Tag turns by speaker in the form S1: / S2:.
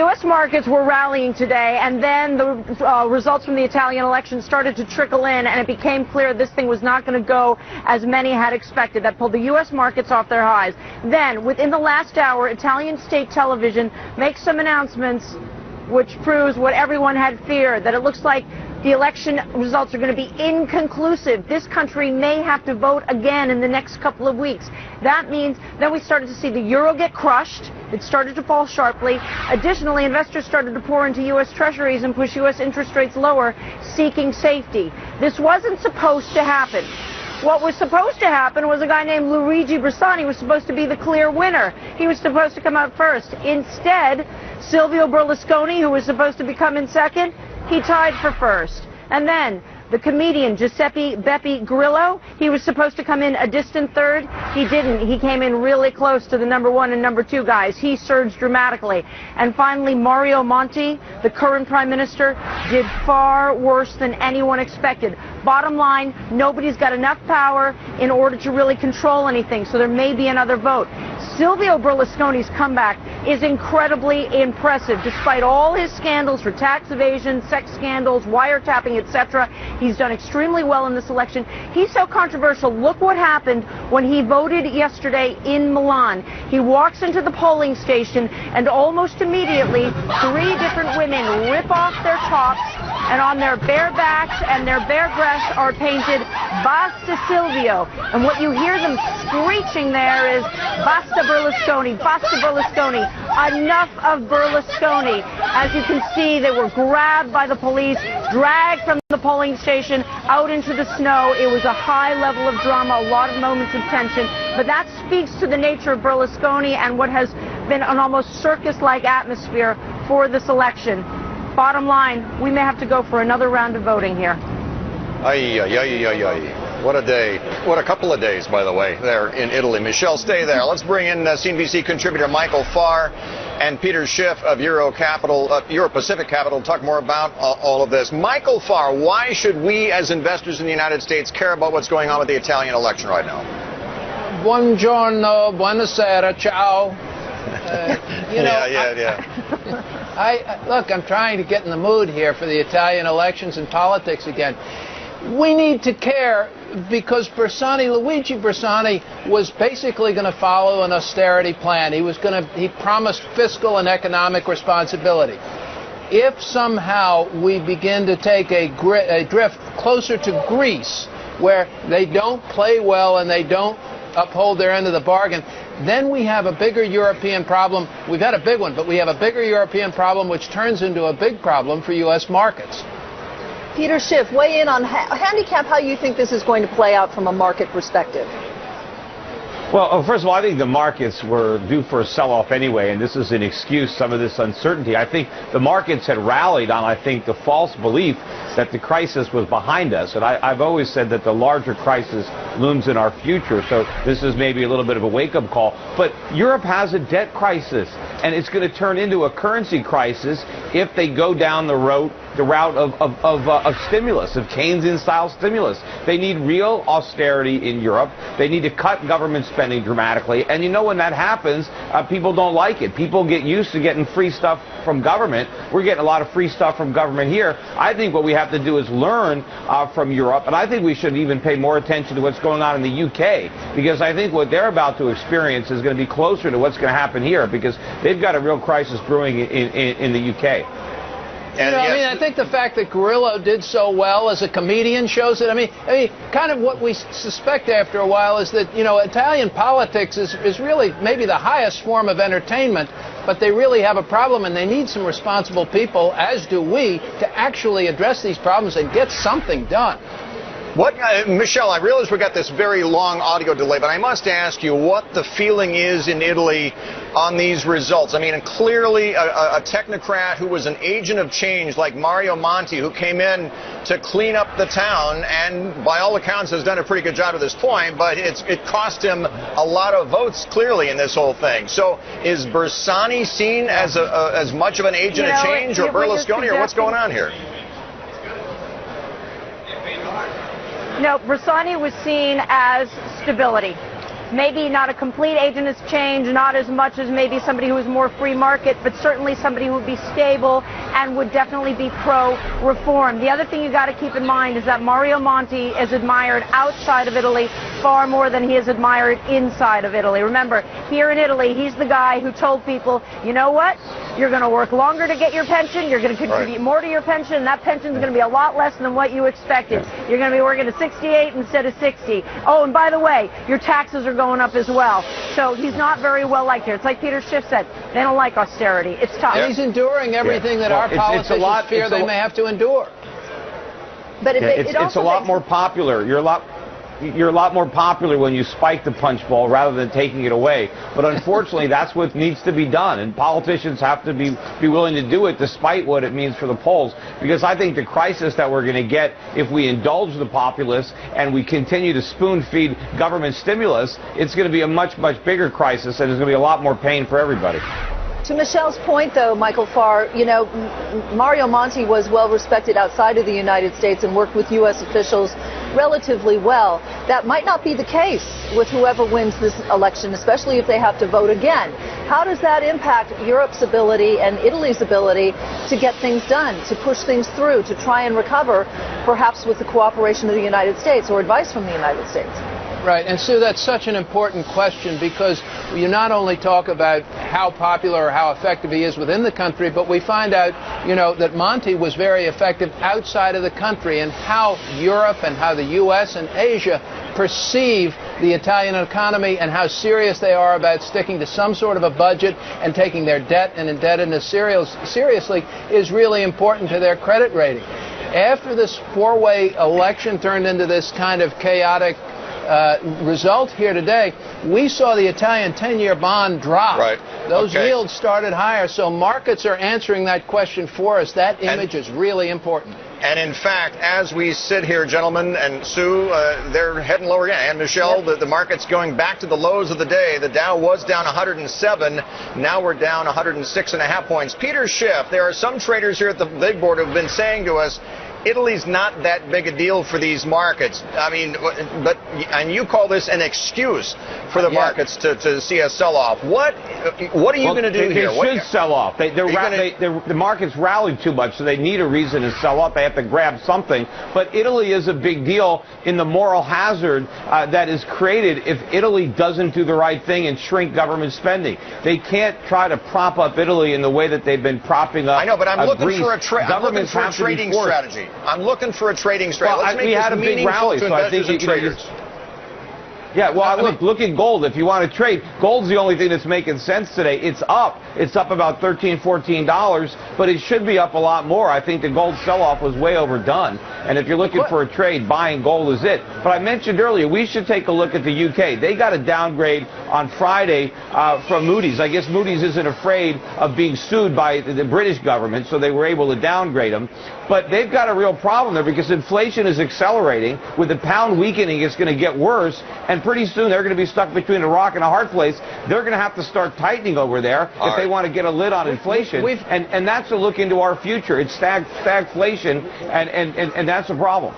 S1: U.S. markets were rallying today, and then the results from the Italian election started to trickle in, and it became clear this thing was not going to go as many had expected. That pulled the U.S. markets off their highs. Then, within the last hour, Italian state television makes some announcements which proves what everyone had feared, that it looks like the election results are going to be inconclusive. This country may have to vote again in the next couple of weeks. That means then we started to see the euro get crushed. It started to fall sharply. Additionally, investors started to pour into U.S. treasuries and push U.S. interest rates lower, seeking safety. This wasn't supposed to happen. What was supposed to happen was a guy named Luigi Bersani was supposed to be the clear winner. He was supposed to come out first. Instead, Silvio Berlusconi, who was supposed to come in second, he tied for first. And then the comedian Giuseppe Beppe Grillo, he was supposed to come in a distant third. He didn't. He came in really close to the number one and number two guys. He surged dramatically. And finally, Mario Monti, the current prime minister, did far worse than anyone expected. Bottom line, nobody's got enough power in order to really control anything, so there may be another vote. Silvio Berlusconi's comeback is incredibly impressive. Despite all his scandals for tax evasion, sex scandals, wiretapping, etc., he's done extremely well in this election. He's so controversial. Look what happened when he voted yesterday in Milan. He walks into the polling station, and almost immediately, 3 different women rip off their tops, and on their bare backs and their bare breasts are painted "Basta Silvio." And what you hear them screeching there is "Basta Berlusconi, basta Berlusconi, enough of Berlusconi." As you can see, they were grabbed by the police, dragged from the polling station out into the snow. It was a high level of drama, a lot of moments of tension, but that speaks to the nature of Berlusconi and what has been an almost circus-like atmosphere for this election. Bottom line, we may have to go for another round of voting here.
S2: What a day. What a couple of days, by the way, there in Italy. Michelle, stay there. Let's bring in CNBC contributor Michael Farr and Peter Schiff of Euro Pacific Capital to talk more about all of this. Michael Farr, why should we as investors in the United States care about what's going on with the Italian election right now?
S3: Buongiorno, buonasera, ciao. Look, I'm trying to get in the mood here for the Italian elections and politics again. We need to care because Luigi Bersani was basically going to follow an austerity plan. He promised fiscal and economic responsibility. If somehow we begin to take a drift closer to Greece, where they don't play well and they don't uphold their end of the bargain, then we have a bigger European problem. We've had a big one, but we have a bigger European problem which turns into a big problem for U.S. markets.
S4: Peter Schiff, weigh in on handicap how you think this is going to play out from a market perspective.
S5: Well, first of all, I think the markets were due for a sell-off anyway, and this is an excuse, some of this uncertainty. I think the markets had rallied on, the false belief that the crisis was behind us. And I've always said that the larger crisis looms in our future, so this is maybe a little bit of a wake-up call. But Europe has a debt crisis, and it's going to turn into a currency crisis if they go down the route of stimulus, of Keynesian-style stimulus. They need real austerity in Europe. They need to cut government spending dramatically. And when that happens, people don't like it. People get used to getting free stuff from government. We're getting a lot of free stuff from government here. I think what we have to do is learn from Europe, and I think we should even pay more attention to what's going on in the UK, because I think what they're about to experience is going to be closer to what's going to happen here, because they've got a real crisis brewing in the UK.
S3: I think the fact that Grillo did so well as a comedian shows it. I mean, kind of what we suspect after a while is that, Italian politics is really maybe the highest form of entertainment, but they really have a problem, and they need some responsible people, as do we, to actually address these problems and get something done.
S2: Michelle, I realize we got this very long audio delay, but I must ask you what the feeling is in Italy on these results. I mean, clearly a technocrat who was an agent of change like Mario Monti, who came in to clean up the town and by all accounts has done a pretty good job at this point, but it cost him a lot of votes clearly in this whole thing. So is Bersani seen as much of an agent of change, or Berlusconi, or what's going on here?
S1: No, Bersani was seen as stability. maybe not a complete agentist change, not as much as maybe somebody who is more free market, but certainly somebody who would be stable and would definitely be pro-reform. The other thing you got to keep in mind is that Mario Monti is admired outside of Italy far more than he is admired inside of Italy. Remember, here in Italy, he's the guy who told people, you know what? You're going to work longer to get your pension. You're going to contribute more to your pension, and that pension is going to be a lot less than what you expected. You're going to be working to 68 instead of 60. Oh, and by the way, your taxes are going up as well. So he's not very well liked here. It's like Peter Schiff said, they don't like austerity. It's tough.
S3: He's enduring everything that our politicians fear they may have to endure.
S4: But
S5: it's a lot more popular. You're a lot more popular when you spike the punch bowl rather than taking it away. But unfortunately, that's what needs to be done, and politicians have to be willing to do it despite what it means for the polls. Because I think the crisis that we're going to get if we indulge the populace and we continue to spoon-feed government stimulus, it's going to be a much, much bigger crisis, and there's going to be a lot more pain for everybody.
S4: To Michelle's point, though, Michael Farr, you know, Mario Monti was well respected outside of the United States and worked with U.S. officials relatively well. That might not be the case with whoever wins this election, especially if they have to vote again. How does that impact Europe's ability and Italy's ability to get things done, to push things through, to try and recover, perhaps with the cooperation of the United States or advice from the United States?
S3: Right, and Sue, that's such an important question because you not only talk about how popular or how effective he is within the country, but we find out, you know, that Monti was very effective outside of the country, and how Europe and how the U.S. and Asia perceive the Italian economy and how serious they are about sticking to some sort of a budget and taking their debt and indebtedness seriously is really important to their credit rating. After this four-way election turned into this kind of chaotic result here today, we saw the Italian 10-year bond drop.
S2: Right.
S3: Those yields started higher, so markets are answering that question for us. That image is really important.
S2: And in fact, as we sit here, gentlemen, and Sue, they're heading lower again. And Michelle, the market's going back to the lows of the day. The Dow was down 107. Now we're down 106.5 points. Peter Schiff, there are some traders here at the big board who have been saying to us, Italy's not that big a deal for these markets. I mean, and you call this an excuse for the markets to see a sell-off. What are you going to do here?
S5: They should sell off. The markets rallied too much, so they need a reason to sell off. They have to grab something. But Italy is a big deal in the moral hazard that is created if Italy doesn't do the right thing and shrink government spending. They can't try to prop up Italy in the way that they've been propping up.
S2: I know, but I'm looking
S5: Greece.
S2: for a trading strategy. I'm looking for a trading strategy.
S5: Well, we had a big rally, so I think traders. Yeah, well, look at gold. If you want to trade, gold's the only thing that's making sense today. It's up. It's up about $13, $14, but it should be up a lot more. I think the gold sell-off was way overdone. And if you're looking for a trade, buying gold is it. But I mentioned earlier, we should take a look at the UK. They got a downgrade on Friday from Moody's. I guess Moody's isn't afraid of being sued by the British government, so they were able to downgrade them. But they've got a real problem there because inflation is accelerating. With the pound weakening, it's going to get worse. And pretty soon they're going to be stuck between a rock and a hard place. They're going to have to start tightening over there if they want to get a lid on inflation. And that's a look into our future. It's stagflation, and that's a problem.